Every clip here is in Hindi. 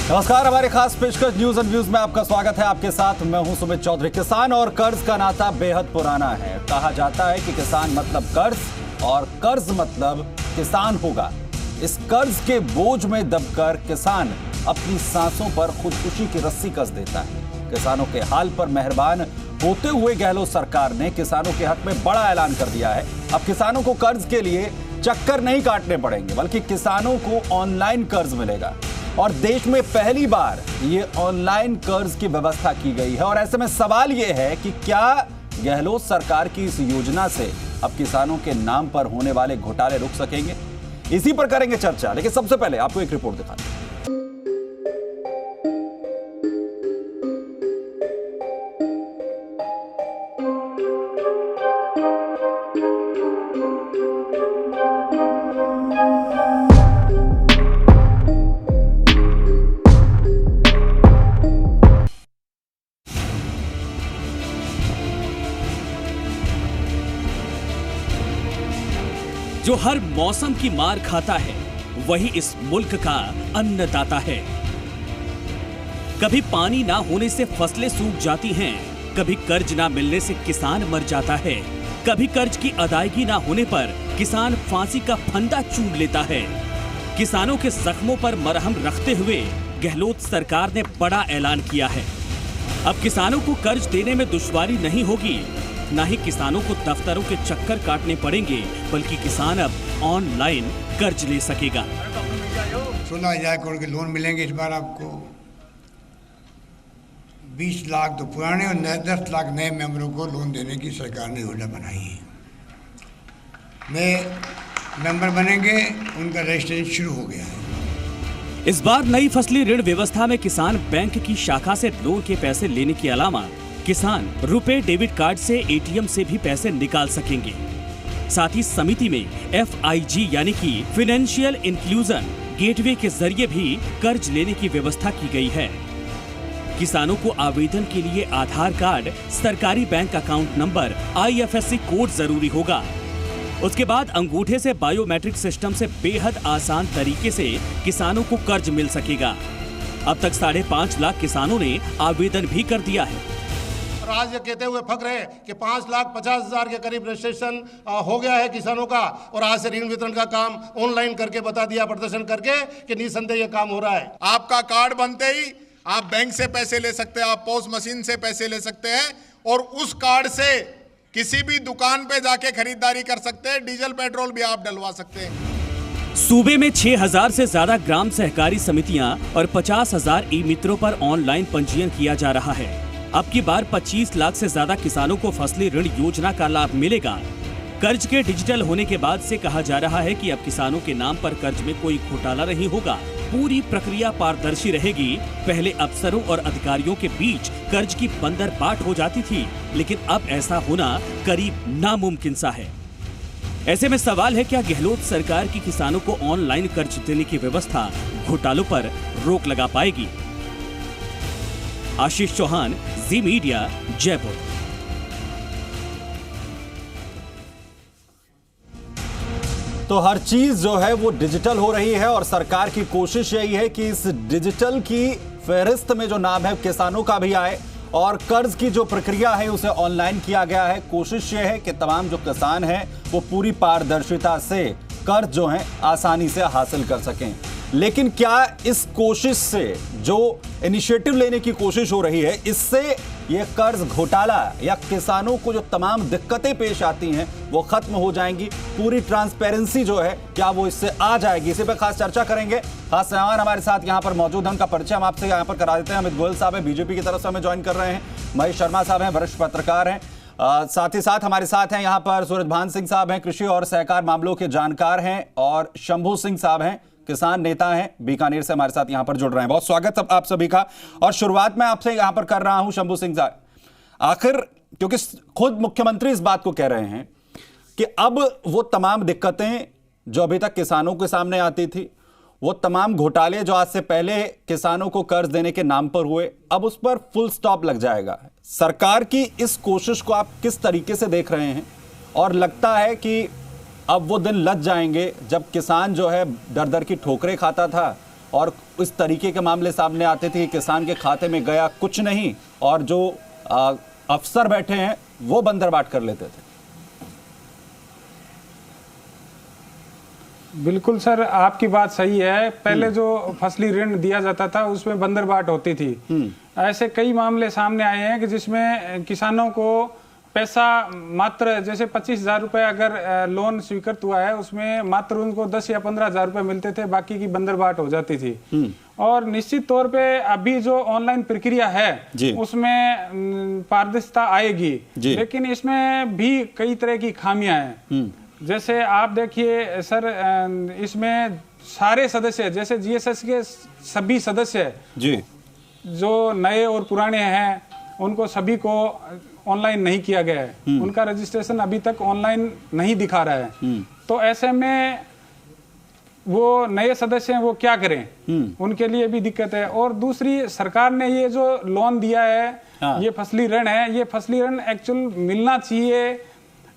नमस्कार, हमारे खास पेशकश न्यूज एंड व्यूज में आपका स्वागत है। आपके साथ मैं हूं सुमित चौधरी। किसान और कर्ज का नाता बेहद पुराना है। कहा जाता है कि किसान मतलब कर्ज और कर्ज मतलब किसान होगा। इस कर्ज के बोझ में दबकर किसान अपनी सांसों पर खुदकुशी की रस्सी कस देता है। किसानों के हाल पर मेहरबान होते हुए गहलोत सरकार ने किसानों के हक में बड़ा ऐलान कर दिया है। अब किसानों को कर्ज के लिए चक्कर नहीं काटने पड़ेंगे, बल्कि किसानों को ऑनलाइन कर्ज मिलेगा। और देश में पहली बार ये ऑनलाइन कर्ज की व्यवस्था की गई है। और ऐसे में सवाल ये है कि क्या गहलोत सरकार की इस योजना से अब किसानों के नाम पर होने वाले घोटाले रुक सकेंगे? इसी पर करेंगे चर्चा, लेकिन सबसे पहले आपको एक रिपोर्ट दिखाते हैं। जो हर मौसम की मार खाता है वही इस मुल्क का अन्नदाता है। कभी पानी ना होने से फसलें सूख जाती हैं, कभी कर्ज ना मिलने से किसान मर जाता है, कभी कर्ज की अदायगी ना होने पर किसान फांसी का फंदा चूम लेता है। किसानों के जख्मों पर मरहम रखते हुए गहलोत सरकार ने बड़ा ऐलान किया है। अब किसानों को कर्ज देने में दुश्वारी नहीं होगी, ना ही किसानों को दफ्तरों के चक्कर काटने पड़ेंगे, बल्कि किसान अब ऑनलाइन कर्ज ले सकेगा। 16,000 करोड़ के लोन मिलेंगे इस बार आपको। 20 लाख तो पुराने और 10 लाख नए मेंबरों को लोन देने की सरकार ने योजना बनाई है। नए मेंबर बनेंगे, उनका रजिस्ट्रेशन शुरू हो गया है। इस बार नई फसली ऋण व्यवस्था में किसान बैंक की शाखा से लोन के पैसे लेने के अलावा किसान रुपए डेबिट कार्ड से एटीएम से भी पैसे निकाल सकेंगे। साथ ही समिति में FIG यानी कि फाइनेंशियल इंक्लूजन गेटवे के जरिए भी कर्ज लेने की व्यवस्था की गई है। किसानों को आवेदन के लिए आधार कार्ड, सरकारी bank account number, IFSC code जरूरी होगा। उसके बाद अंगूठे से बायोमेट्रिक सिस्टम से बेहद आसान तरीके से किसानों को कर्ज मिल सकेगा। अब तक 5.5 लाख किसानों ने आवेदन भी कर दिया है। आज ये कहते हुए फक्र है कि 5,50,000 के करीब रजिस्ट्रेशन हो गया है किसानों का। और आज से ऋण वितरण का काम ऑनलाइन करके बता दिया, प्रदर्शन करके, कि निसंदेह ये काम हो रहा है। आपका कार्ड बनते ही आप बैंक से पैसे ले सकते हैं, आप पोस मशीन से पैसे ले सकते हैं और उस कार्ड से किसी भी दुकान पे जाके खरीदारी कर सकते हैं। डीजल पेट्रोल भी आप डलवा सकते हैं। सूबे में 6,000 से ज्यादा ग्राम सहकारी समितियां और 50,000 ई-मित्रों पर ऑनलाइन पंजीयन किया जा रहा है। अब की बार 25 लाख से ज्यादा किसानों को फसली ऋण योजना का लाभ मिलेगा। कर्ज के डिजिटल होने के बाद से कहा जा रहा है कि अब किसानों के नाम पर कर्ज में कोई घोटाला नहीं होगा। पूरी प्रक्रिया पारदर्शी रहेगी। पहले अफसरों और अधिकारियों के बीच कर्ज की बंदरबाट हो जाती थी, लेकिन अब ऐसा होना करीब नामुमकिन सा है। ऐसे में सवाल है, क्या गहलोत सरकार की किसानों को ऑनलाइन कर्ज देने की व्यवस्था घोटालों पर रोक लगा पाएगी? आशीष चौहान, जी मीडिया, जयपुर। तो हर चीज जो है वो डिजिटल हो रही है और सरकार की कोशिश यही है कि इस डिजिटल की फहरिस्त में जो नाम है किसानों का भी आए और कर्ज की जो प्रक्रिया है उसे ऑनलाइन किया गया है। कोशिश ये है कि तमाम जो किसान हैं वो पूरी पारदर्शिता से कर्ज जो है आसानी से हासिल कर सकें। लेकिन क्या इस कोशिश से, जो इनिशिएटिव लेने की कोशिश हो रही है, इससे ये कर्ज घोटाला या किसानों को जो तमाम दिक्कतें पेश आती हैं वो खत्म हो जाएंगी? पूरी ट्रांसपेरेंसी जो है क्या वो इससे आ जाएगी? इसी पर खास चर्चा करेंगे। खास मेहमान हमारे साथ यहाँ पर मौजूद हैं, उनका परिचय हम आपसे यहाँ पर करा देते हैं। अमित गोयल साहब हैं, बीजेपी की तरफ से हमें ज्वाइन कर रहे हैं। महेश शर्मा साहब हैं, वरिष्ठ पत्रकार हैं। साथ ही साथ हमारे साथ हैं यहाँ पर सूरजभान सिंह साहब हैं, कृषि और सहकार मामलों के जानकार हैं। और शंभू सिंह साहब हैं, किसान नेता हैं, बीकानेर से हमारे साथ यहां पर जुड़ रहे हैं। बहुत स्वागत आप सभी का। और शुरुआत में आपसे यहां पर कर रहा हूं शंभू सिंह साहब, आखिर क्योंकि खुद मुख्यमंत्री इस बात को कह रहे हैं कि अब वो तमाम दिक्कतें जो अभी तक किसानों के सामने आती थी, वो तमाम घोटाले जो आज से पहले किसानों को कर्ज देने के नाम पर हुए, अब उस पर फुल स्टॉप लग जाएगा। सरकार की इस कोशिश को आप किस तरीके से देख रहे हैं? और लगता है कि अब वो दिन लग जाएंगे जब किसान जो है दर दर की ठोकरें खाता था और इस तरीके के मामले सामने आते थे कि किसान के खाते में गया कुछ नहीं और जो अफसर बैठे हैं वो बंदरबाट कर लेते थे। बिल्कुल सर, आपकी बात सही है। पहले जो फसली ऋण दिया जाता था उसमें बंदरबाट होती थी। ऐसे कई मामले सामने आए हैं कि जिसमें किसानों को पैसा मात्र जैसे 25,000 रुपए अगर लोन स्वीकृत हुआ है उसमें मात्र उनको 10 या 15,000 रुपए मिलते थे, बाकी की बंदरबाट हो जाती थी। और निश्चित तौर पे अभी जो ऑनलाइन प्रक्रिया है उसमें पारदर्शिता आएगी, लेकिन इसमें भी कई तरह की खामियां हैं। जैसे आप देखिए सर, इसमें सारे सदस्य जैसे जीएसएस के सभी सदस्य जी जो नए और पुराने हैं उनको सभी को ऑनलाइन नहीं किया गया है। उनका रजिस्ट्रेशन अभी तक ऑनलाइन नहीं दिखा रहा है। तो ऐसे में वो नए सदस्य हैं वो क्या करें, उनके लिए भी दिक्कत है। और दूसरी, सरकार ने ये जो लोन दिया है ये फसली ऋण है, ये फसली ऋण एक्चुअल मिलना चाहिए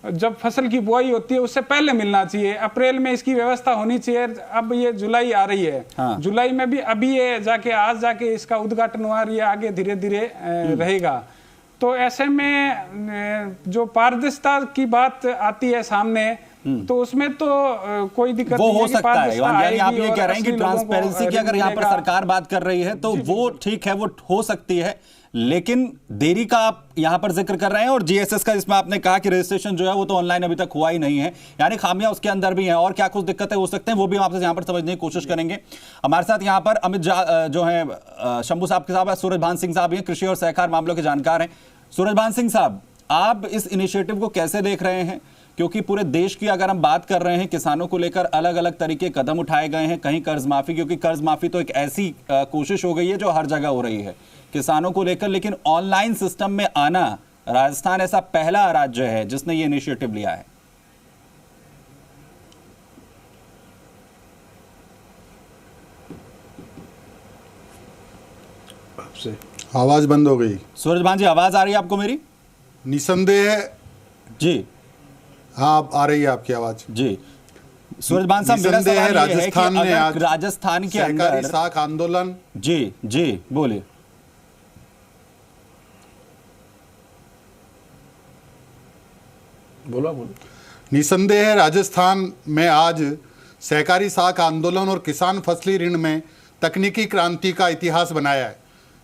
जब फसल की बुआई होती है उससे पहले मिलना चाहिए। अप्रैल में इसकी व्यवस्था होनी चाहिए। अब ये जुलाई आ रही है, जुलाई में भी अभी ये आज जाके इसका उद्घाटन हुआ, ये आगे धीरे धीरे रहेगा। तो ऐसे में जो पारदर्शिता की बात आती है सामने, तो उसमें तो कोई दिक्कत वो नहीं हो है सकता है। यानी आप ये कह रहे हैं कि ट्रांसपेरेंसी की अगर यहाँ पर सरकार बात कर रही है तो वो ठीक है, वो हो सकती है, लेकिन देरी का आप यहां पर जिक्र कर रहे हैं। और जीएसएस का जिसमें आपने कहा कि रजिस्ट्रेशन जो है वो तो ऑनलाइन अभी तक हुआ ही नहीं है, यानी खामियां उसके अंदर भी हैं और क्या कुछ दिक्कतें हो सकते हैं वो भी हम आपसे यहां पर समझने की कोशिश करेंगे। हमारे साथ यहां पर अमित जो है शंभू साहब के साथ सूरजभान सिंह साहब हैं, कृषि और सहकार मामलों के जानकार हैं। सूरजभान सिंह साहब, आप इस इनिशिएटिव को कैसे देख रहे हैं? क्योंकि पूरे देश की अगर हम बात कर रहे हैं, किसानों को लेकर अलग अलग तरीके कदम उठाए गए हैं। कहीं कर्ज माफी, क्योंकि कर्ज माफी तो एक ऐसी कोशिश हो गई है जो हर जगह हो रही है किसानों को लेकर, लेकिन ऑनलाइन सिस्टम में आना, राजस्थान ऐसा पहला राज्य है जिसने ये इनिशिएटिव लिया है। आपसे आवाज बंद हो गई। सूरजभान जी, आवाज आ रही है आपको मेरी? निसंदेह जी, हाँ आ रही है आपकी आवाज जी। सूरजभान साहब, मेरा सवाल ये राजस्थान है कि में आज राजस्थान के अंदर साख आंदोलन, जी बोलिए। बोलो। निसंदेह राजस्थान में आज सहकारी साख आंदोलन और किसान फसली ऋण में तकनीकी क्रांति का इतिहास बनाया है।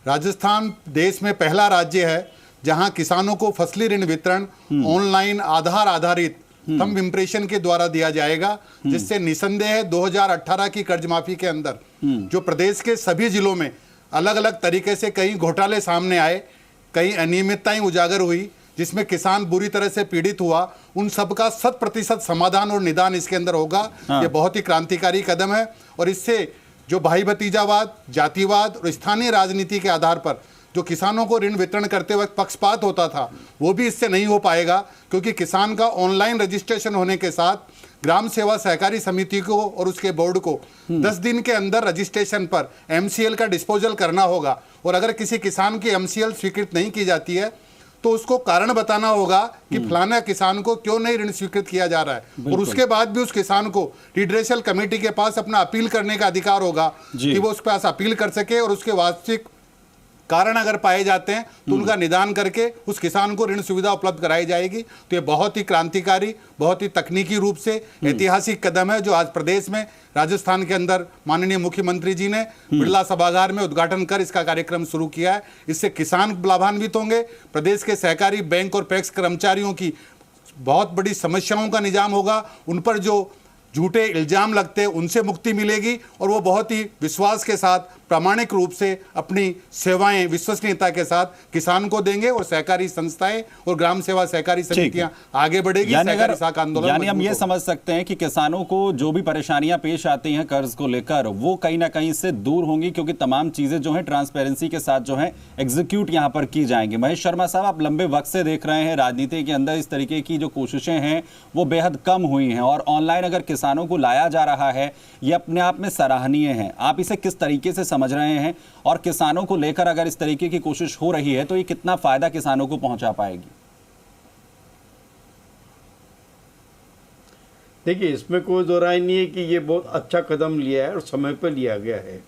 राजस्थान देश में पहला राज्य है जहां किसानों को फसली ऋण वितरण ऑनलाइन आधार आधारित थंब इम्प्रेशन के द्वारा दिया जाएगा, जिससे निसंदेह 2018 की कर्ज माफी के अंदर जो प्रदेश के सभी जिलों में अलग अलग तरीके से कई घोटाले सामने आए, कई अनियमितताएं उजागर हुई, जिसमें किसान बुरी तरह से पीड़ित हुआ, उन सब का 100% समाधान और निदान इसके अंदर होगा। ये बहुत ही क्रांतिकारी कदम है और इससे जो भाई भतीजावाद, जातिवाद और स्थानीय राजनीति के आधार पर जो किसानों को ऋण वितरण करते वक्त पक्षपात होता था वो भी इससे नहीं हो पाएगा, क्योंकि किसान का ऑनलाइन रजिस्ट्रेशन होने के साथ ग्राम सेवा सहकारी समिति को और उसके बोर्ड को 10 दिन के अंदर रजिस्ट्रेशन पर एमसीएल का डिस्पोजल करना होगा। और अगर किसी किसान की एमसीएल स्वीकृत नहीं की जाती है तो उसको कारण बताना होगा कि फलाना किसान को क्यों नहीं ऋण स्वीकृत किया जा रहा है, और उसके बाद भी उस किसान को रिड्रेसल कमेटी के पास अपना अपील करने का अधिकार होगा कि वो उस पास अपील कर सके, और उसके वास्तविक कारण अगर पाए जाते हैं तो उनका निदान करके उस किसान को ऋण सुविधा उपलब्ध कराई जाएगी। तो ये बहुत ही क्रांतिकारी, बहुत ही तकनीकी रूप से ऐतिहासिक कदम है जो आज प्रदेश में राजस्थान के अंदर माननीय मुख्यमंत्री जी ने बिरला सभागार में उद्घाटन कर इसका कार्यक्रम शुरू किया है। इससे किसान लाभान्वित होंगे, प्रदेश के सहकारी बैंक और पैक्स कर्मचारियों की बहुत बड़ी समस्याओं का निजाम होगा, उन पर जो झूठे इल्जाम लगते हैं उनसे मुक्ति मिलेगी, और वो बहुत ही विश्वास के साथ प्रामाणिक रूप से अपनी सेवाएं विश्वसनीयता के साथ किसान को देंगे, और सहकारी संस्थाएं और ग्राम सेवा सहकारी समितियां आगे बढ़ेगी। यानी हम ये समझ सकते हैं कि किसानों को जो भी परेशानियां पेश आती हैं कर्ज को लेकर, वो कहीं ना कहीं से दूर होंगी, क्योंकि तमाम चीजें जो है ट्रांसपेरेंसी के साथ जो है एग्जीक्यूट यहां पर की जाएंगी। महेश शर्मा साहब, आप लंबे वक्त से देख रहे हैं राजनीति के अंदर इस तरीके की जो कोशिशें हैं वो बेहद कम हुई हैं, और ऑनलाइन अगर किसानों को लाया जा रहा है ये अपने आप में सराहनीय है। आप इसे किस तरीके से समझ रहे हैं, और किसानों को लेकर अगर इस तरीके की कोशिश हो रही है तो ये कितना फायदा किसानों को पहुंचा पाएगी? देखिए, इसमें कोई दो राय नहीं है कि ये बहुत अच्छा कदम लिया है और समय पे लिया गया है।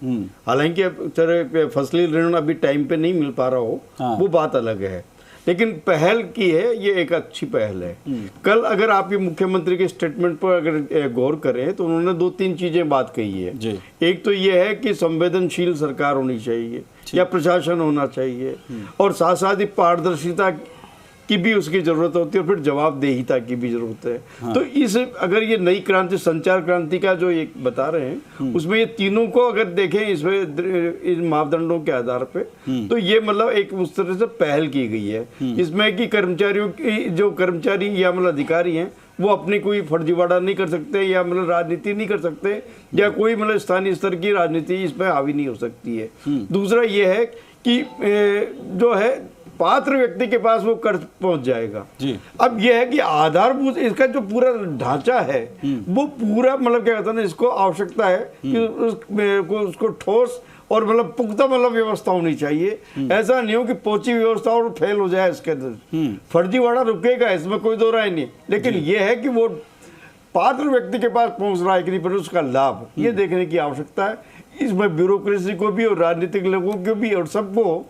हालांकि अब फसली ऋण अभी टाइम पे नहीं मिल पा रहा हो, वो बात अलग है, लेकिन पहल की है, ये एक अच्छी पहल है। कल अगर आप ये मुख्यमंत्री के स्टेटमेंट पर अगर गौर करें तो उन्होंने 2-3 चीजें बात कही है जी। एक तो ये है कि संवेदनशील सरकार होनी चाहिए या प्रशासन होना चाहिए, और साथ साथ ही पारदर्शिता की भी उसकी जरूरत होती है, और फिर जवाबदेहिता की भी जरूरत है। तो इस अगर ये नई क्रांति, संचार क्रांति का जो एक बता रहे हैं, उसमें ये तीनों को अगर देखें इसमें इन मापदंडों के आधार पे, तो ये मतलब एक उस तरह से पहल की गई है इसमें कि कर्मचारियों की, जो कर्मचारी या मतलब अधिकारी हैं, वो अपनी कोई फर्जीवाड़ा नहीं कर सकते या मतलब राजनीति नहीं कर सकते, या कोई मतलब स्थानीय स्तर की राजनीति इस पर हावी नहीं हो सकती है। दूसरा ये है कि जो है पात्र व्यक्ति के पास वो कर्ज पहुंच जाएगा जी। अब यह है कि आधारभूत इसका जो पूरा ढांचा है वो पूरा मतलब क्या कहते हैं ना, इसको आवश्यकता है कि उसको ठोस और मतलब पुख्ता मतलब व्यवस्था होनी चाहिए। ऐसा नहीं हो कि पोची व्यवस्था और फेल हो जाए इसके अंदर। फर्जीवाड़ा रुकेगा, इसमें कोई दो राय नहीं, लेकिन यह है कि वो पात्र व्यक्ति के पास पहुंच रहा है कि नहीं, पर उसका लाभ ये देखने की आवश्यकता है। इसमें ब्यूरोक्रेसी को भी और राजनीतिक लोगों को भी और सबको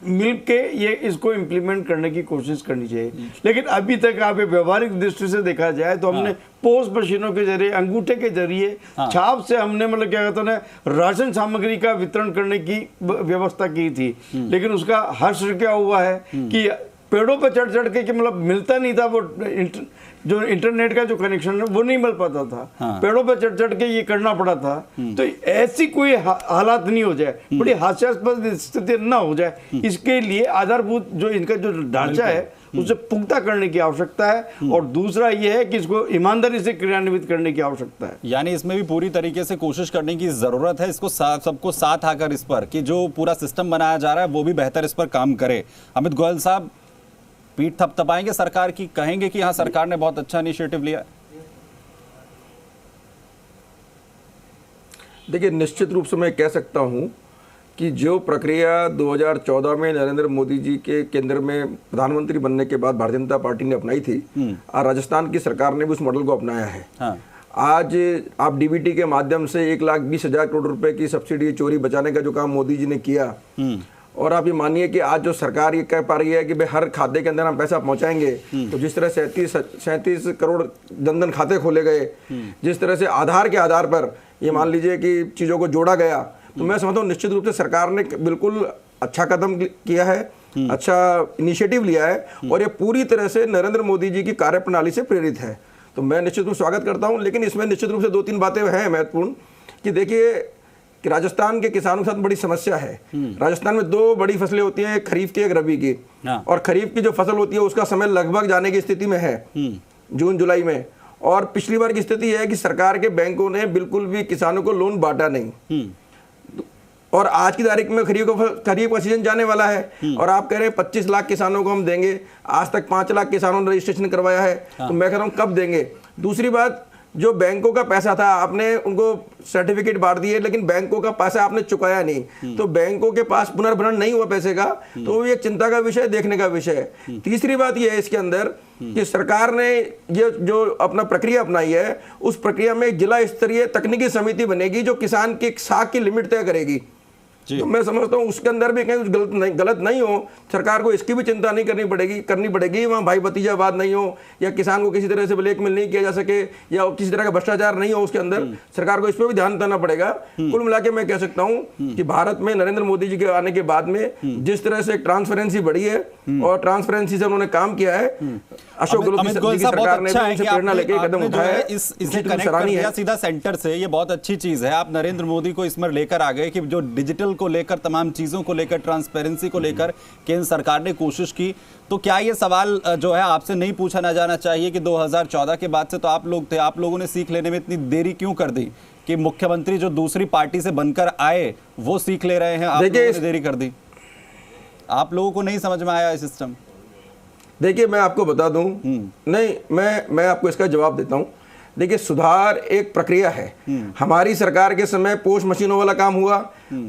मिलके ये इसको इम्प्लीमेंट करने की कोशिश करनी चाहिए। लेकिन अभी तक आप व्यवहारिक दृष्टि से देखा जाए तो हमने पोस्ट मशीनों के जरिए, अंगूठे के जरिए, छाप से हमने मतलब क्या कहते हैं राशन सामग्री का वितरण करने की व्यवस्था की थी, लेकिन उसका हर्ष क्या हुआ है कि पेड़ों पर चढ़ चढ़ के मतलब मिलता नहीं था, वो जो इंटरनेट का जो कनेक्शन है वो नहीं मिल पाता था। पेड़ों पर चढ़ चढ़ के ये करना पड़ा था। तो ऐसी कोई हालात नहीं हो जाए, बड़ी हास्यास्पद स्थिति ना हो जाए, इसके लिए आधारभूत जो इनका जो ढांचा है उसे पुख्ता करने की आवश्यकता है। और दूसरा यह है कि इसको ईमानदारी से क्रियान्वित करने की आवश्यकता है। यानी इसमें भी पूरी तरीके से कोशिश करने की जरूरत है, इसको सबको साथ आकर इस पर कि जो पूरा सिस्टम बनाया जा रहा है वो भी बेहतर इस पर काम करे। अमित गोयल साहब पीठ थपथपाएंगे सरकार की, कहेंगे कि हाँ सरकार ने बहुत अच्छा इनिशिएटिव लिया? देखिए, निश्चित रूप से मैं कह सकता हूं कि जो प्रक्रिया 2014 में नरेंद्र मोदी जी के केंद्र में प्रधानमंत्री बनने के बाद भारतीय जनता पार्टी ने अपनाई थी, राजस्थान की सरकार ने भी उस मॉडल को अपनाया है। आज आप डीबीटी के माध्यम से 1,20,000 करोड़ रुपए की सब्सिडी चोरी बचाने का जो काम मोदी जी ने किया, और आप ये मानिए कि आज जो सरकार ये कह पा रही है कि भाई हर खाते के अंदर हम पैसा पहुंचाएंगे, तो जिस तरह 37 करोड़ जनधन खाते खोले गए, जिस तरह से आधार के आधार पर ये मान लीजिए कि चीज़ों को जोड़ा गया, तो मैं समझता हूँ निश्चित रूप से सरकार ने बिल्कुल अच्छा कदम किया है, अच्छा इनिशिएटिव लिया है, और ये पूरी तरह से नरेंद्र मोदी जी की कार्यप्रणाली से प्रेरित है। तो मैं निश्चित रूप से स्वागत करता हूँ। लेकिन इसमें निश्चित रूप से 2-3 बातें हैं महत्वपूर्ण कि देखिए कि राजस्थान के किसानों के साथ बड़ी समस्या है। राजस्थान में 2 बड़ी फसलें होती हैं, एक खरीफ की, एक रबी की। और खरीफ की जो फसल होती है उसका समय लगभग जाने की स्थिति में है, जून जुलाई में। और पिछली बार की स्थिति है कि सरकार के बैंकों ने बिल्कुल भी किसानों को लोन बांटा नहीं। और आज की तारीख में खरीफ का सीजन जाने वाला है, और आप कह रहे हैं 25 लाख किसानों को हम देंगे। आज तक 5 लाख किसानों ने रजिस्ट्रेशन करवाया है। तो मैं कह रहा हूँ कब देंगे। दूसरी बात, जो बैंकों का पैसा था आपने उनको सर्टिफिकेट बांट दिए, लेकिन बैंकों का पैसा आपने चुकाया नहीं, तो बैंकों के पास पुनर्भरण नहीं हुआ पैसे का, तो ये चिंता का विषय, देखने का विषय है। तीसरी बात ये है इसके अंदर कि सरकार ने ये जो अपना प्रक्रिया अपनाई है, उस प्रक्रिया में एक जिला स्तरीय तकनीकी समिति बनेगी जो किसान की साख की लिमिट तय करेगी। तो मैं समझता हूँ उसके अंदर भी कहीं कुछ गलत नहीं हो, सरकार को इसकी भी चिंता नहीं करनी पड़ेगी। वहाँ भाई भतीजावाद नहीं हो, या किसान को किसी तरह से ब्लैकमेल नहीं किया जा सके, या किसी तरह का भ्रष्टाचार नहीं हो उसके अंदर। सरकार को इस पर भी ध्यान देना पड़ेगा। कुल मिला के मैं कह सकता हूँ कि भारत में नरेंद्र मोदी जी के आने के बाद में जिस तरह से ट्रांसपेरेंसी बढ़ी है और ट्रांसपेरेंसी से उन्होंने काम किया है, अशोक गहलोत की सरकार ने उनसे प्रेरणा लेकर कदम उठाया है, इसे कनेक्ट कर दिया सीधा सेंटर से। ये बहुत अच्छी चीज है, आप नरेंद्र मोदी को इसमें लेकर आ गए कि जो डिजिटल को लेकर, तमाम चीजों को लेकर, ट्रांसपेरेंसी को लेकर केंद्र सरकार ने कोशिश की। तो क्या ये सवाल जो है आपसे नहीं पूछा ना जाना चाहिए कि 2014 के बाद से तो आप लोग थे, आप लोगों ने सीख लेने में इतनी देरी क्यों कर दी कि मुख्यमंत्री जो दूसरी पार्टी से बनकर आए वो सीख ले रहे हैं, आप लोगों ने देरी कर दी? आप लोगों को नहीं समझ में आया ये सिस्टम? देखिए, मैं आपको बता दूं, नहीं मैं आपको इसका जवाब देता हूं। देखिए, सुधार एक प्रक्रिया है। हमारी सरकार के समय पोस्ट मशीनों वाला काम हुआ,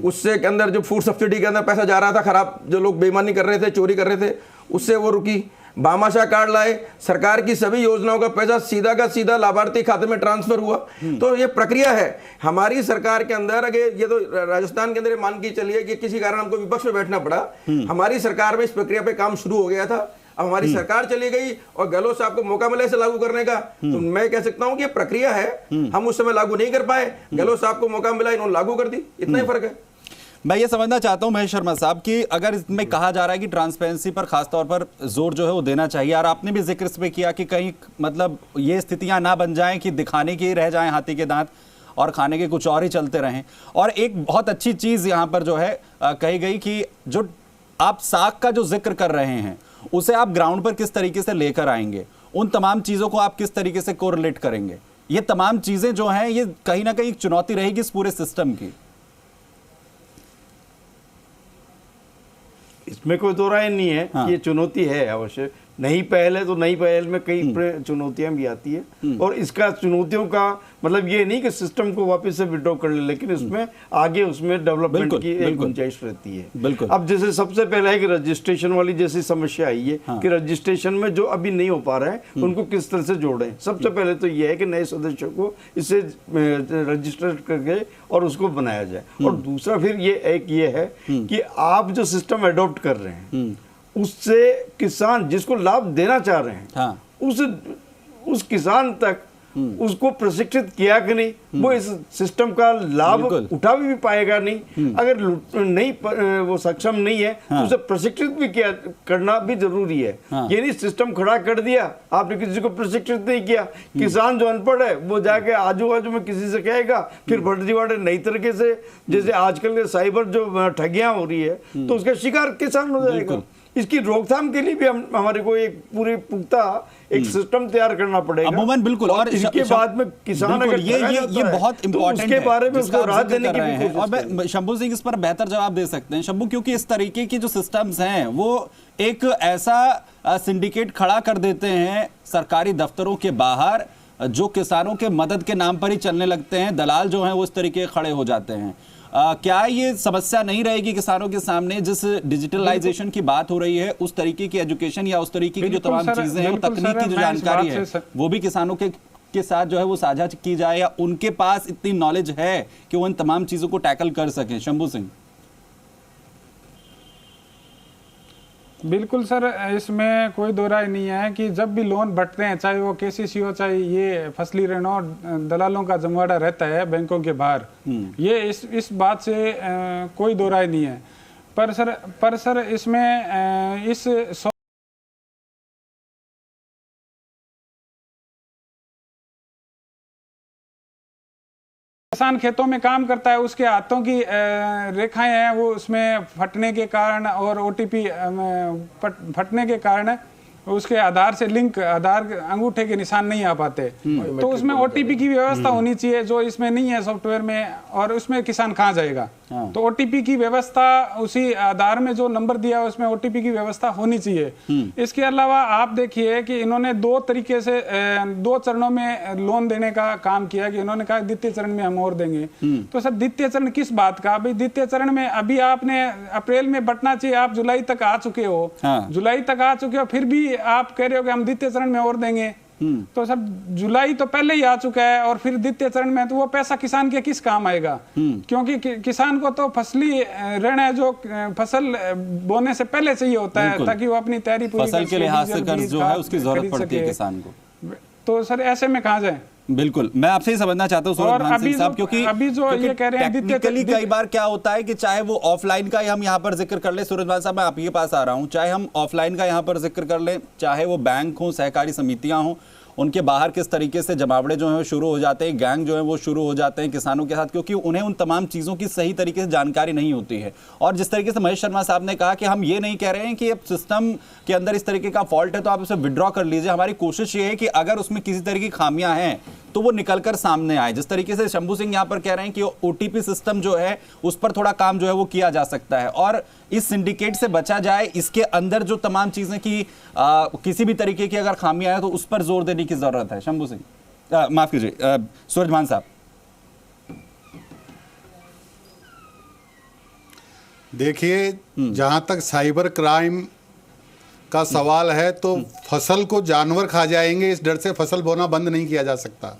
उससे के अंदर जो फूड सब्सिडी के अंदर पैसा जा रहा था, खराब जो लोग बेईमानी कर रहे थे, चोरी कर रहे थे, उससे वो रुकी। भामाशाह कार्ड लाए, सरकार की सभी योजनाओं का पैसा सीधा का सीधा लाभार्थी खाते में ट्रांसफर हुआ। तो ये प्रक्रिया है हमारी सरकार के अंदर। अगर ये तो राजस्थान के अंदर मान के चलिए कि किसी कारण हमको विपक्ष में बैठना पड़ा, हमारी सरकार में इस प्रक्रिया पे काम शुरू हो गया था। अब हमारी सरकार चली गई और गहलोत साहब को मौका मिला इसे लागू करने का, तो मैं कह सकता हूं कि ये प्रक्रिया है, हम उस समय लागू नहीं कर पाए, गहलोत साहब को मौका मिला, इन्होंने लागू कर दी, इतना ही फर्क है। मैं ये समझना चाहता हूं महेश शर्मा साहब कि अगर इसमें कहा जा रहा है कि ट्रांसपेरेंसी पर खासतौर पर जोर जो है वो देना चाहिए, और आपने भी जिक्र इस पे किया कि कहीं मतलब ये स्थितियां ना बन जाएं कि दिखाने के ही रह जाएं हाथी के दांत और खाने के कुछ और ही चलते रहें। और एक बहुत अच्छी चीज यहां पर जो है कही गई कि जो आप साख का जो जिक्र कर रहे हैं उसे आप ग्राउंड पर किस तरीके से लेकर आएंगे, उन तमाम चीजों को आप किस तरीके से कोरिलेट करेंगे, ये तमाम चीजें जो हैं ये कहीं ना कहीं एक चुनौती रहेगी इस पूरे सिस्टम की। इसमें कोई दो राय नहीं है। हाँ। ये चुनौती है अवश्य, नई पहल है तो नई पहल में कई चुनौतियां भी आती है, और इसका चुनौतियों का मतलब ये नहीं कि सिस्टम को वापस से विड्रॉ कर ले, लेकिन इसमें आगे उसमें डेवलपमेंट की एक गुंजाइश रहती है। बिल्कुल। अब जैसे सबसे पहले है कि रजिस्ट्रेशन वाली जैसी समस्या आई है। हाँ। कि रजिस्ट्रेशन में जो अभी नहीं हो पा रहे हैं उनको किस तरह से जोड़ें। सबसे पहले तो ये है कि नए सदस्यों को इससे रजिस्टर करके और उसको बनाया जाए। और दूसरा फिर ये है कि आप जो सिस्टम अडॉप्ट कर रहे हैं उससे किसान जिसको लाभ देना चाह रहे हैं, हाँ। उस किसान तक उसको प्रशिक्षित किया कि नहीं, वो इस सिस्टम का लाभ उठा भी पाएगा नहीं। अगर नहीं वो सक्षम नहीं है, हाँ। तो उसे प्रशिक्षित भी किया करना भी जरूरी है। हाँ। ये नहीं सिस्टम खड़ा कर दिया, आपने किसी को प्रशिक्षित नहीं किया, किसान जो अनपढ़ है वो जाके आजू बाजू में किसी से कहेगा, फिर फर्जीवाड़े नई तरीके से, जैसे आजकल के साइबर जो ठगियां हो रही है, तो उसका शिकार किसान हो जाएगा। इसकी रोकथाम के लिए भी हमारे को एक पूरी पुख्ता एक सिस्टम तैयार करना पड़ेगा। अमूमन बिल्कुल। और इसके बाद में किसान अगर ये बहुत इंपॉर्टेंट है, उसके बारे में उसको राहत देने की भी कोशिश। और मैं शंभू सिंह इस पर बेहतर जवाब दे सकते हैं। शंभू, क्योंकि इस तरीके की जो सिस्टम्स हैं वो एक ऐसा सिंडिकेट खड़ा कर देते हैं सरकारी दफ्तरों के बाहर जो किसानों के मदद के नाम पर ही चलने लगते हैं। दलाल जो हैं वो इस तरीके खड़े हो जाते हैं। क्या ये समस्या नहीं रहेगी किसानों के सामने, जिस डिजिटलाइजेशन की बात हो रही है, उस तरीके की एजुकेशन या उस तरीके की जो तमाम चीजें हैं, तकनीक की जो जानकारी है, वो भी किसानों के साथ जो है वो साझा की जाए, या उनके पास इतनी नॉलेज है कि वो इन तमाम चीजों को टैकल कर सकें? शंभू सिंह। बिल्कुल सर, इसमें कोई दो राय नहीं है कि जब भी लोन बढ़ते हैं, चाहे वो केसीसी हो, चाहे ये फसली ऋण हो, दलालों का जमवाड़ा रहता है बैंकों के बाहर। ये इस बात से कोई दो राय नहीं है। पर सर इसमें इस किसान खेतों में काम करता है, उसके हाथों की रेखाएं हैं वो उसमें फटने के कारण और ओटीपी फटने के कारण उसके आधार से लिंक, आधार अंगूठे के निशान नहीं आ पाते। तो उसमें ओटीपी की व्यवस्था होनी चाहिए, जो इसमें नहीं है सॉफ्टवेयर में, और उसमें किसान कहाँ जाएगा? तो ओटीपी की व्यवस्था उसी आधार में जो नंबर दिया है उसमें ओटीपी की व्यवस्था होनी चाहिए। इसके अलावा आप देखिए कि इन्होंने दो तरीके से 2 चरणों में लोन देने का काम किया कि इन्होंने कहा द्वितीय चरण में हम और देंगे। तो सर द्वितीय चरण किस बात का? भाई द्वितीय चरण में अभी आपने अप्रैल में बंटना चाहिए, आप जुलाई तक आ चुके हो, जुलाई तक आ चुके हो, फिर भी आप कह रहे हो कि हम द्वितीय चरण में और देंगे। तो सर जुलाई तो पहले ही आ चुका है, और फिर द्वितीय चरण में तो वो पैसा किसान के किस काम आएगा? क्योंकि किसान को तो फसली ऋण है जो फसल बोने से पहले चाहिए होता है, ताकि वो अपनी तैयारी पूरी फसल के लिहाज से कर्ज जो है उसकी जरूरत पड़ती है किसान को। तो सर ऐसे में कहाँ जाए? बिल्कुल, मैं आपसे ही समझना चाहता हूँ सूरजभान सिंह साहब, क्योंकि अभी जो ये कह रहे हैं टेक्निकली कई बार क्या होता है कि चाहे वो ऑफलाइन का ही हम यहाँ पर जिक्र कर ले, सूरजभान साहब मैं आपके पास आ रहा हूँ, चाहे हम ऑफलाइन का यहाँ पर जिक्र कर ले, चाहे वो बैंक हो, सहकारी समितियाँ हों, उनके बाहर किस तरीके से जमावड़े जो हैं वो शुरू हो जाते हैं, गैंग जो है वो शुरू हो जाते हैं किसानों के साथ, क्योंकि उन्हें उन तमाम चीज़ों की सही तरीके से जानकारी नहीं होती है। और जिस तरीके से महेश शर्मा साहब ने कहा कि हम ये नहीं कह रहे हैं कि अब सिस्टम के अंदर इस तरीके का फॉल्ट है तो आप उसे विड्रॉ कर लीजिए, हमारी कोशिश ये है कि अगर उसमें किसी तरह की खामियां हैं तो वो निकलकर सामने आए। जिस तरीके से शंभू सिंह यहाँ पर कह रहे हैं कि ओटीपी सिस्टम जो है उस पर थोड़ा काम जो है वो किया जा सकता है, और इस सिंडिकेट से बचा जाए, इसके अंदर जो तमाम चीजें की किसी भी तरीके की अगर खामियां हैं तो उस पर जोर देने की जरूरत है। शंभू सिंह, माफ कीजिए सूरजभान साहब। देखिए, जहां तक साइबर क्राइम का सवाल है तो फसल को जानवर खा जाएंगे, इस डर से फसल बोना बंद नहीं किया जा सकता।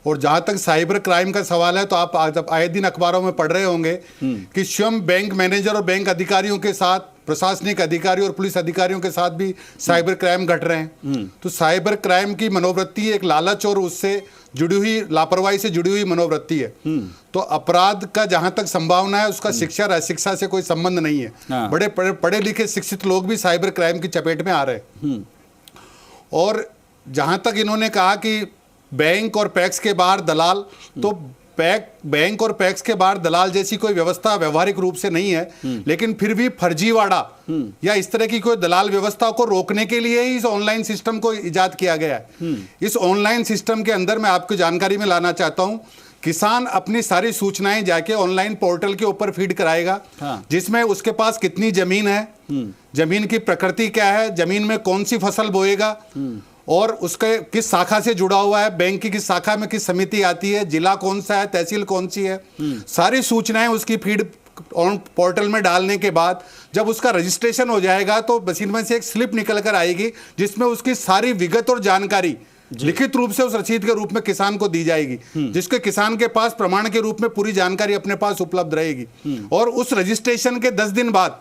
और जहां तक साइबर क्राइम का सवाल है तो आप आए दिन अखबारों में पढ़ रहे होंगे कि स्वयं बैंक मैनेजर और बैंक अधिकारियों के साथ, प्रशासनिक अधिकारी और पुलिस अधिकारियों के साथ भी साइबर क्राइम घट रहे हैं। तो साइबर क्राइम की मनोवृत्ति एक लालच और उससे जुड़ी हुई लापरवाही से जुड़ी हुई मनोवृत्ति है। तो अपराध का जहां तक संभावना है उसका शिक्षा और अशिक्षा से कोई संबंध नहीं है। बड़े पढ़े लिखे शिक्षित लोग भी साइबर क्राइम की चपेट में आ रहे हैं। और जहां तक इन्होंने कहा कि बैंक और पैक्स के बाहर दलाल, तो बैंक और पैक्स के बाहर दलाल जैसी कोई व्यवस्था व्यवहारिक रूप से नहीं है, लेकिन फिर भी फर्जीवाड़ा या इस तरह की कोई दलाल व्यवस्था को रोकने के लिए ही इस ऑनलाइन सिस्टम को इजाद किया गया है। इस ऑनलाइन सिस्टम के अंदर मैं आपको जानकारी में लाना चाहता हूं, किसान अपनी सारी सूचनाएं जाके ऑनलाइन पोर्टल के ऊपर फीड कराएगा, जिसमें उसके पास कितनी जमीन है, जमीन की प्रकृति क्या है, जमीन में कौन सी फसल बोएगा और उसके किस शाखा से जुड़ा हुआ है, बैंक की किस शाखा में किस समिति आती है, जिला कौन सा है, तहसील कौन सी है, सारी सूचनाएं उसकी फीड ऑन पोर्टल में डालने के बाद जब उसका रजिस्ट्रेशन हो जाएगा तो मशीन में से एक स्लिप निकल कर आएगी जिसमें उसकी सारी विगत और जानकारी लिखित रूप से उस रसीद के रूप में किसान को दी जाएगी, जिसके किसान के पास प्रमाण के रूप में पूरी जानकारी अपने पास उपलब्ध रहेगी। और उस रजिस्ट्रेशन के 10 दिन बाद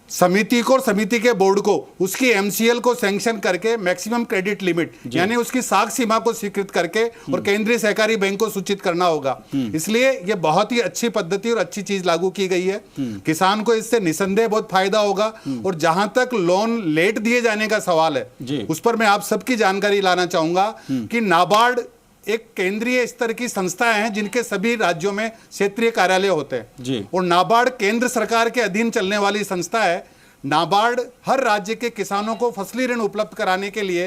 समिति को और समिति के बोर्ड को उसकी एमसीएल को सैंक्शन करके मैक्सिमम क्रेडिट लिमिट यानी उसकी साख सीमा को स्वीकृत करके और केंद्रीय सहकारी बैंक को सूचित करना होगा। इसलिए ये बहुत ही अच्छी पद्धति और अच्छी चीज लागू की गई है। किसान को इससे निसंदेह बहुत फायदा होगा। और जहां तक लोन लेट दिए जाने का सवाल है उस पर मैं आप सबकी जानकारी लाना चाहूंगा कि नाबार्ड एक केंद्रीय स्तर की संस्था है जिनके सभी राज्यों में क्षेत्रीय कार्यालय होते हैं और नाबार्ड केंद्र सरकार के अधीन चलने वाली संस्था है। नाबार्ड हर राज्य के किसानों को फसली ऋण उपलब्ध कराने के लिए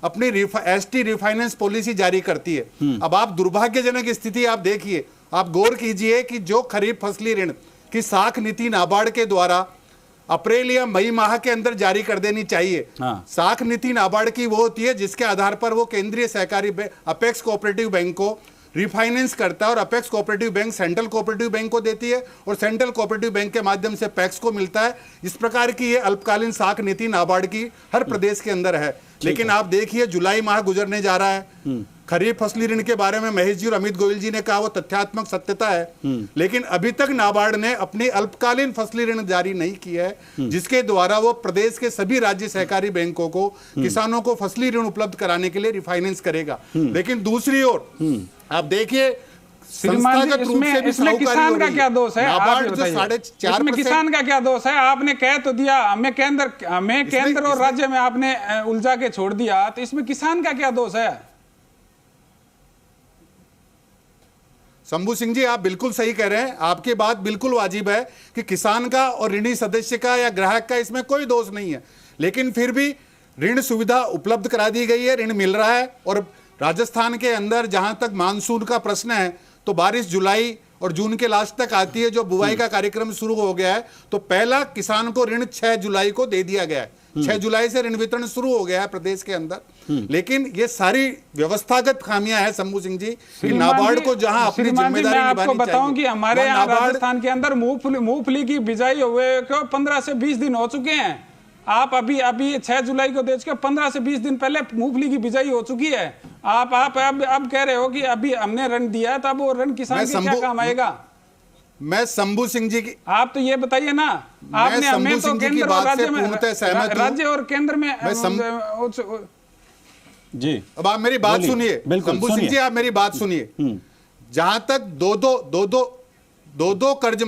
अपनी एसटी रिफाइनेंस पॉलिसी जारी करती है। अब आप दुर्भाग्यजनक स्थिति आप देखिए, आप गौर कीजिए कि जो खरीफ फसली ऋण की साख नीति नाबार्ड के द्वारा अप्रैल या मई माह के अंदर जारी कर देनी चाहिए। साख नीति नाबार्ड की वो होती है जिसके आधार पर वो केंद्रीय सहकारी अपेक्स कोऑपरेटिव बैंक को रिफाइनेंस करता है और apex cooperative bank central cooperative bank को देती है और सेंट्रल कोऑपरेटिव बैंक के माध्यम से पैक्स को मिलता है। इस प्रकार की ये अल्पकालीन साख नीति नाबार्ड की हर प्रदेश के अंदर है। लेकिन आप देखिए जुलाई माह गुजरने जा रहा है, खरीफ फसली ऋण के बारे में महेश जी और अमित गोयल जी ने कहा वो तथ्यात्मक सत्यता है, लेकिन अभी तक नाबार्ड ने अपनी अल्पकालीन फसली ऋण जारी नहीं किया है जिसके द्वारा वो प्रदेश के सभी राज्य सहकारी बैंकों को किसानों को फसली ऋण उपलब्ध कराने के लिए रिफाइनेंस करेगा। लेकिन दूसरी ओर आप देखिए संस्थागत रूप से भी इसमें किसान का क्या दोष है? नाबार्ड जो 4.5% किसान का क्या दोष है? आपने कह तो दिया हमें केंद्र और राज्य में आपने उलझा के छोड़ दिया, तो इसमें किसान का क्या दोष है? शंभू सिंह जी आप बिल्कुल सही कह रहे हैं, आपकी बात बिल्कुल वाजिब है कि किसान का और ऋणी सदस्य का या ग्राहक का इसमें कोई दोष नहीं है, लेकिन फिर भी ऋण सुविधा उपलब्ध करा दी गई है, ऋण मिल रहा है। और राजस्थान के अंदर जहां तक मानसून का प्रश्न है तो बारिश जुलाई और जून के लास्ट तक आती है, जो बुआई का कार्यक्रम शुरू हो गया है तो पहला किसान को ऋण 6 जुलाई को दे दिया गया है। 6 जुलाई से ऋण वितरण शुरू हो गया है प्रदेश के अंदर। लेकिन ये सारी व्यवस्थागत खामियां हैं शंभू सिंह जी कि नाबार्ड को जहां अपनी जिम्मेदारी मैं आपको बताऊं कि हमारे यहाँ राजस्थान के अंदर मूंगफली की बिजाई हुए को 15 से 20 दिन हो चुके हैं। आप अभी 6 जुलाई को देख के 15 से 20 दिन पहले मूंगफली की बिजाई हो चुकी है। आप अब कह रहे हो कि अभी हमने ऋण दिया है, तो अब वो ऋण किसान के क्या काम आएगा? मैं शंभू सिंह जी की आप तो ये बताइए ना, आपने हमें तो केंद्र और राज्य में राज्य और केंद्र में जी। अब आप मेरी बात सुनिए शंभू सिंह जी, आप मेरी बात सुनिए। जहां तक दो कर्ज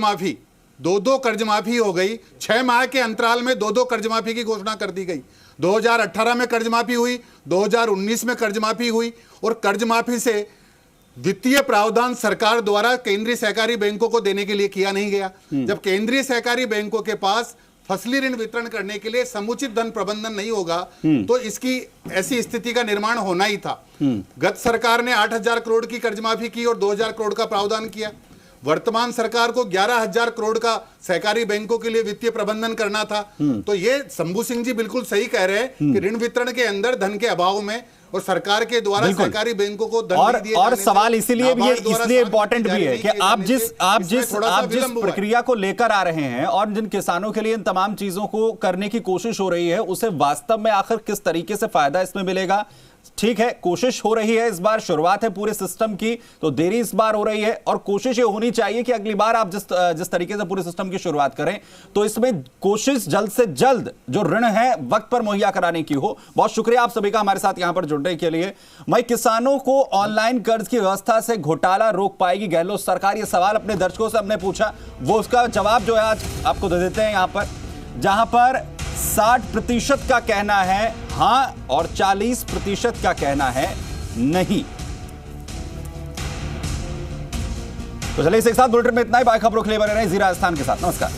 माफी हो गई, 6 माह के अंतराल में 2 कर्ज माफी की घोषणा कर दी गई। 2018 में कर्ज माफी हुई, 2019 में कर्ज माफी हुई और कर्ज माफी से वित्तीय प्रावधान सरकार द्वारा केंद्रीय सहकारी बैंकों को देने के लिए किया नहीं गया। जब केंद्रीय सहकारी बैंकों के पास फसली ऋण वितरण करने के लिए समुचित धन प्रबंधन नहीं होगा तो इसकी ऐसी स्थिति का निर्माण होना ही था। गत सरकार ने 8,000 करोड़ की कर्ज माफी की और 2,000 करोड़ का प्रावधान किया। वर्तमान सरकार को 11,000 करोड़ का सहकारी बैंकों के लिए वित्तीय प्रबंधन करना था। तो ये शंभू सिंह जी बिल्कुल सही कह रहे हैं कि ऋण वितरण के अंदर धन के अभाव में और सरकार के द्वारा सहकारी बैंकों को दंड और दिए और जाने सवाल से इसीलिए भी नाबार्ड द्वारा इसलिए साख इंपॉर्टेंट नीति भी है जारी कि नहीं आप किए जिस जाने से इसमें प्रक्रिया को लेकर आ रहे हैं और जिन किसानों के लिए इन तमाम चीजों को करने की कोशिश हो रही है, उसे वास्तव में आखिर किस तरीके से फायदा इसमें मिलेगा। ठीक है, कोशिश हो रही है, इस बार शुरुआत है पूरे सिस्टम की, तो देरी इस बार हो रही है और कोशिश ये होनी चाहिए कि अगली बार आप जिस तरीके से पूरे सिस्टम की शुरुआत करें तो इसमें कोशिश जल्द से जल्द जो ऋण है वक्त पर मुहैया कराने की हो। बहुत शुक्रिया आप सभी का हमारे साथ यहां पर जुड़ने के लिए। मैं किसानों को ऑनलाइन कर्ज की व्यवस्था से घोटाला रोक पाएगी गहलोत सरकार, ये सवाल अपने दर्शकों से हमने पूछा, वो उसका जवाब जो है आज आपको दे देते हैं यहां पर, जहां पर 60% का कहना है हां और 40% का कहना है नहीं। तो चलिए इस एक साथ बुलेटिन में इतना ही। बाकी खबरों के लिए बने रहे जी राजस्थान के साथ। नमस्कार।